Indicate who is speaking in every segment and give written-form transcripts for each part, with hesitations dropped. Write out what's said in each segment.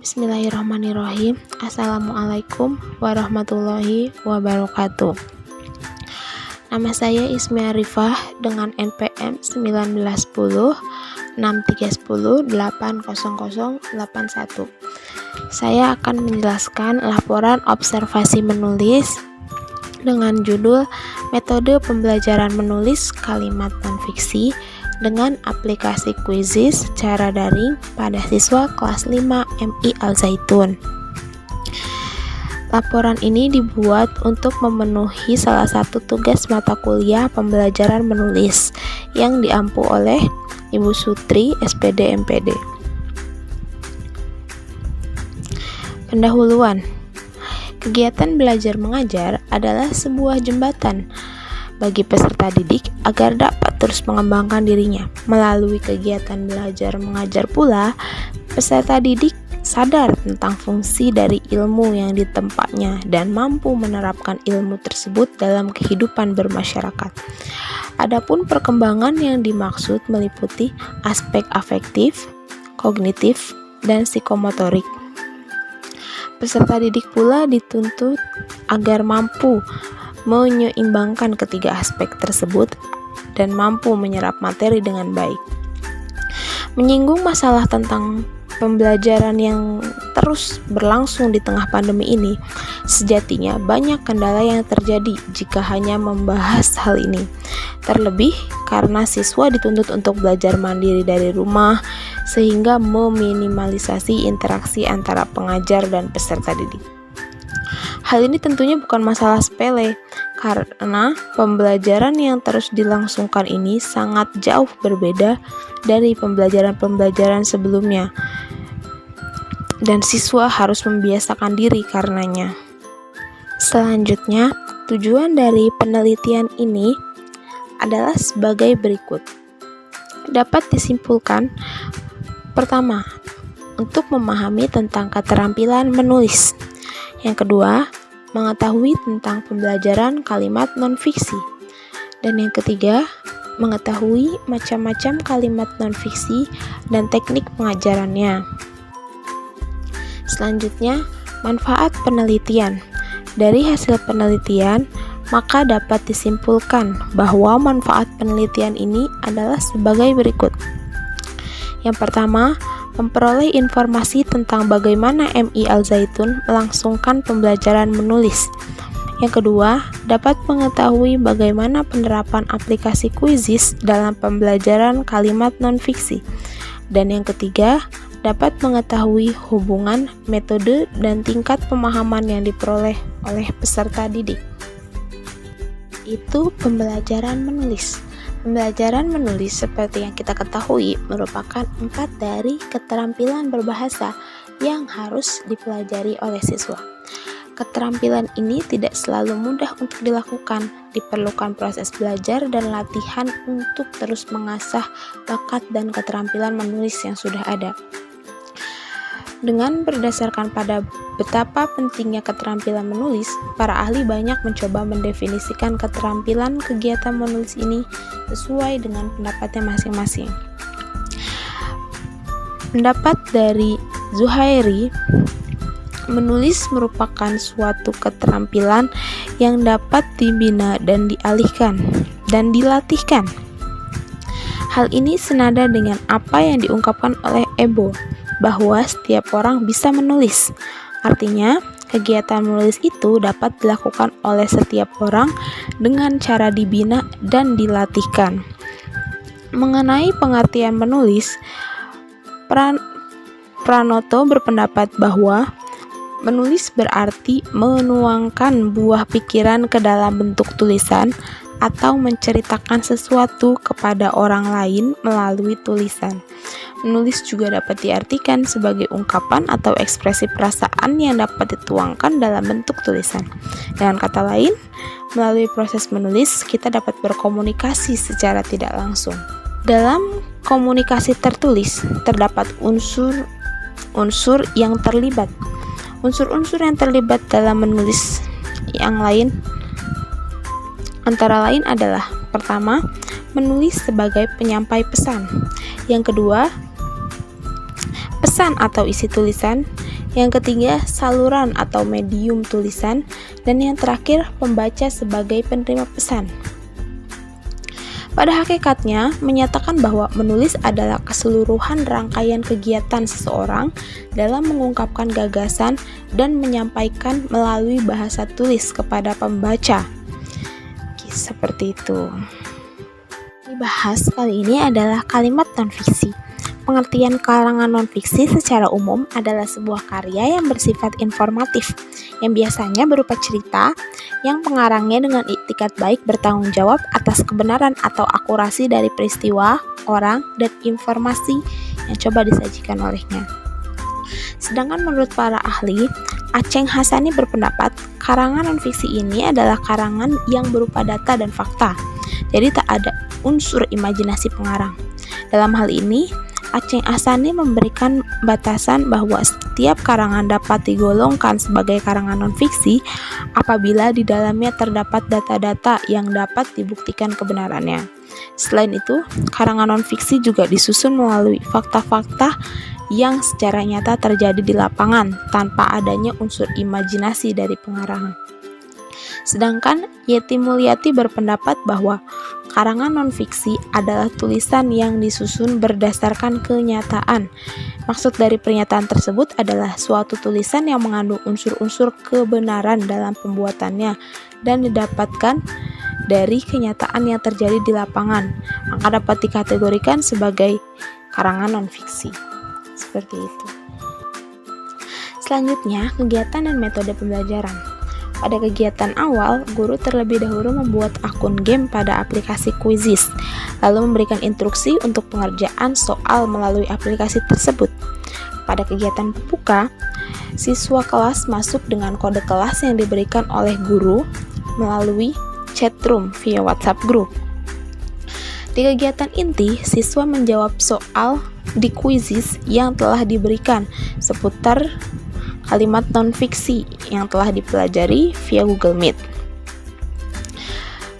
Speaker 1: Bismillahirrahmanirrahim. Assalamualaikum warahmatullahi wabarakatuh. Nama saya Ismi Arifah dengan NPM 1910 6310 80081. Saya akan menjelaskan laporan observasi menulis dengan judul Metode Pembelajaran Menulis Kalimat Non-Fiksi dengan aplikasi Quizizz secara daring pada siswa kelas 5 MI Al Zaitun. Laporan ini dibuat untuk memenuhi salah satu tugas mata kuliah pembelajaran menulis yang diampu oleh Ibu Sutri, SPD MPD. Pendahuluan. Kegiatan belajar mengajar adalah sebuah jembatan bagi peserta didik agar dapat terus mengembangkan dirinya. Melalui kegiatan belajar mengajar pula, peserta didik sadar tentang fungsi dari ilmu yang ditempatnya dan mampu menerapkan ilmu tersebut dalam kehidupan bermasyarakat. Adapun perkembangan yang dimaksud meliputi aspek afektif, kognitif, dan psikomotorik. Peserta didik pula dituntut agar mampu menyeimbangkan ketiga aspek tersebut dan mampu menyerap materi dengan baik. Menyinggung masalah tentang pembelajaran yang terus berlangsung di tengah pandemi ini, sejatinya banyak kendala yang terjadi jika hanya membahas hal ini. Terlebih karena siswa dituntut untuk belajar mandiri dari rumah, sehingga meminimalisasi interaksi antara pengajar dan peserta didik. Hal ini tentunya bukan masalah sepele, karena pembelajaran yang terus dilangsungkan ini sangat jauh berbeda dari pembelajaran-pembelajaran sebelumnya, dan siswa harus membiasakan diri karenanya. Selanjutnya, tujuan dari penelitian ini adalah sebagai berikut. Dapat disimpulkan, pertama, untuk memahami tentang keterampilan menulis. Yang kedua, mengetahui tentang pembelajaran kalimat non-fiksi. Dan yang ketiga, mengetahui macam-macam kalimat non-fiksi dan teknik pengajarannya. Selanjutnya, manfaat penelitian. Dari hasil penelitian, maka dapat disimpulkan bahwa manfaat penelitian ini adalah sebagai berikut. Yang pertama, memperoleh informasi tentang bagaimana MI Al Zaitun melangsungkan pembelajaran menulis. Yang kedua, dapat mengetahui bagaimana penerapan aplikasi Quizizz dalam pembelajaran kalimat non-fiksi. Dan yang ketiga, dapat mengetahui hubungan, metode, dan tingkat pemahaman yang diperoleh oleh peserta didik. Itu pembelajaran menulis. Pembelajaran menulis seperti yang kita ketahui merupakan 4 dari keterampilan berbahasa yang harus dipelajari oleh siswa. Keterampilan ini tidak selalu mudah untuk dilakukan, diperlukan proses belajar dan latihan untuk terus mengasah bakat dan keterampilan menulis yang sudah ada. Dengan berdasarkan pada betapa pentingnya keterampilan menulis, para ahli banyak mencoba mendefinisikan keterampilan kegiatan menulis ini sesuai dengan pendapatnya masing-masing. Pendapat dari Zuhairi, menulis merupakan suatu keterampilan yang dapat dibina dan dialihkan dan dilatihkan. Hal ini senada dengan apa yang diungkapkan oleh Ebo, bahwa setiap orang bisa menulis. Artinya, kegiatan menulis itu dapat dilakukan oleh setiap orang dengan cara dibina dan dilatihkan. Mengenai pengertian menulis, Pranoto berpendapat bahwa menulis berarti menuangkan buah pikiran ke dalam bentuk tulisan atau menceritakan sesuatu kepada orang lain melalui tulisan. Menulis juga dapat diartikan sebagai ungkapan atau ekspresi perasaan yang dapat dituangkan dalam bentuk tulisan. Dengan kata lain, melalui proses menulis, kita dapat berkomunikasi secara tidak langsung. Dalam komunikasi tertulis, terdapat unsur-unsur yang terlibat. Unsur-unsur yang terlibat dalam menulis yang lain antara lain adalah: pertama, menulis sebagai penyampai pesan. Yang kedua, pesan pesan atau isi tulisan, yang ketiga saluran atau medium tulisan, dan yang terakhir pembaca sebagai penerima pesan. Pada hakikatnya, menyatakan bahwa menulis adalah keseluruhan rangkaian kegiatan seseorang dalam mengungkapkan gagasan dan menyampaikan melalui bahasa tulis kepada pembaca. Seperti itu. Dibahas kali ini adalah kalimat non-fiksi. Pengertian karangan non-fiksi secara umum adalah sebuah karya yang bersifat informatif, yang biasanya berupa cerita, yang pengarangnya dengan iktikat baik bertanggung jawab atas kebenaran atau akurasi dari peristiwa, orang, dan informasi yang coba disajikan olehnya. Sedangkan menurut para ahli, Aceng Hasani berpendapat karangan non-fiksi ini adalah karangan yang berupa data dan fakta, jadi tak ada unsur imajinasi pengarang. Dalam hal ini, Aceng Hasani memberikan batasan bahwa setiap karangan dapat digolongkan sebagai karangan non-fiksi apabila di dalamnya terdapat data-data yang dapat dibuktikan kebenarannya. Selain itu, karangan non-fiksi juga disusun melalui fakta-fakta yang secara nyata terjadi di lapangan tanpa adanya unsur imajinasi dari pengarang. Sedangkan Yeti Mulyati berpendapat bahwa karangan non-fiksi adalah tulisan yang disusun berdasarkan kenyataan. Maksud dari pernyataan tersebut adalah suatu tulisan yang mengandung unsur-unsur kebenaran dalam pembuatannya dan didapatkan dari kenyataan yang terjadi di lapangan, maka dapat dikategorikan sebagai karangan non-fiksi. Seperti itu. Selanjutnya, kegiatan dan metode pembelajaran. Pada kegiatan awal, guru terlebih dahulu membuat akun game pada aplikasi Quizizz, lalu memberikan instruksi untuk pengerjaan soal melalui aplikasi tersebut. Pada kegiatan pembuka, siswa kelas masuk dengan kode kelas yang diberikan oleh guru melalui chatroom via WhatsApp group. Di kegiatan inti, siswa menjawab soal di Quizizz yang telah diberikan seputar kalimat non-fiksi yang telah dipelajari via Google Meet.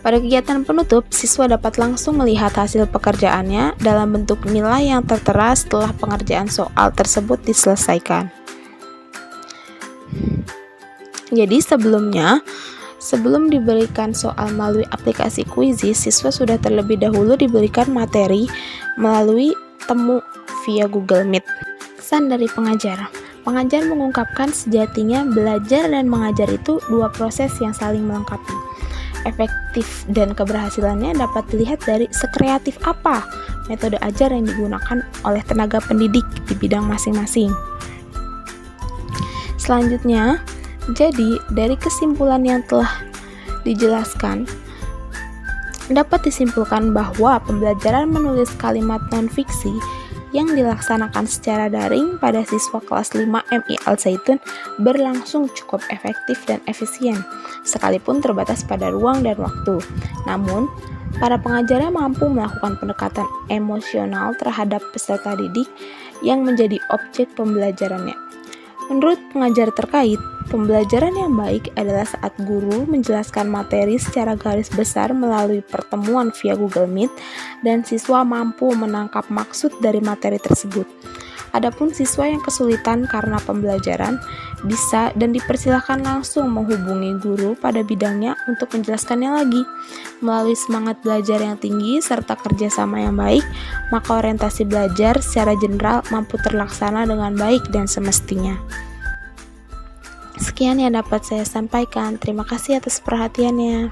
Speaker 1: Pada kegiatan penutup, siswa dapat langsung melihat hasil pekerjaannya dalam bentuk nilai yang tertera setelah pengerjaan soal tersebut diselesaikan. Jadi sebelum diberikan soal melalui aplikasi Quizizz, siswa sudah terlebih dahulu diberikan materi melalui temu via Google Meet. Kesan dari pengajar. Pengajar mengungkapkan sejatinya belajar dan mengajar itu dua proses yang saling melengkapi. Efektif dan keberhasilannya dapat dilihat dari sekreatif apa metode ajar yang digunakan oleh tenaga pendidik di bidang masing-masing. Selanjutnya, jadi dari kesimpulan yang telah dijelaskan, dapat disimpulkan bahwa pembelajaran menulis kalimat non-fiksi yang dilaksanakan secara daring pada siswa kelas 5 MI Al Zaitun berlangsung cukup efektif dan efisien, sekalipun terbatas pada ruang dan waktu. Namun, para pengajarnya mampu melakukan pendekatan emosional terhadap peserta didik yang menjadi objek pembelajarannya. Menurut pengajar terkait, pembelajaran yang baik adalah saat guru menjelaskan materi secara garis besar melalui pertemuan via Google Meet dan siswa mampu menangkap maksud dari materi tersebut. Adapun siswa yang kesulitan karena pembelajaran bisa dan dipersilahkan langsung menghubungi guru pada bidangnya untuk menjelaskannya lagi. Melalui semangat belajar yang tinggi serta kerjasama yang baik, maka orientasi belajar secara general mampu terlaksana dengan baik dan semestinya. Sekian yang dapat saya sampaikan. Terima kasih atas perhatiannya.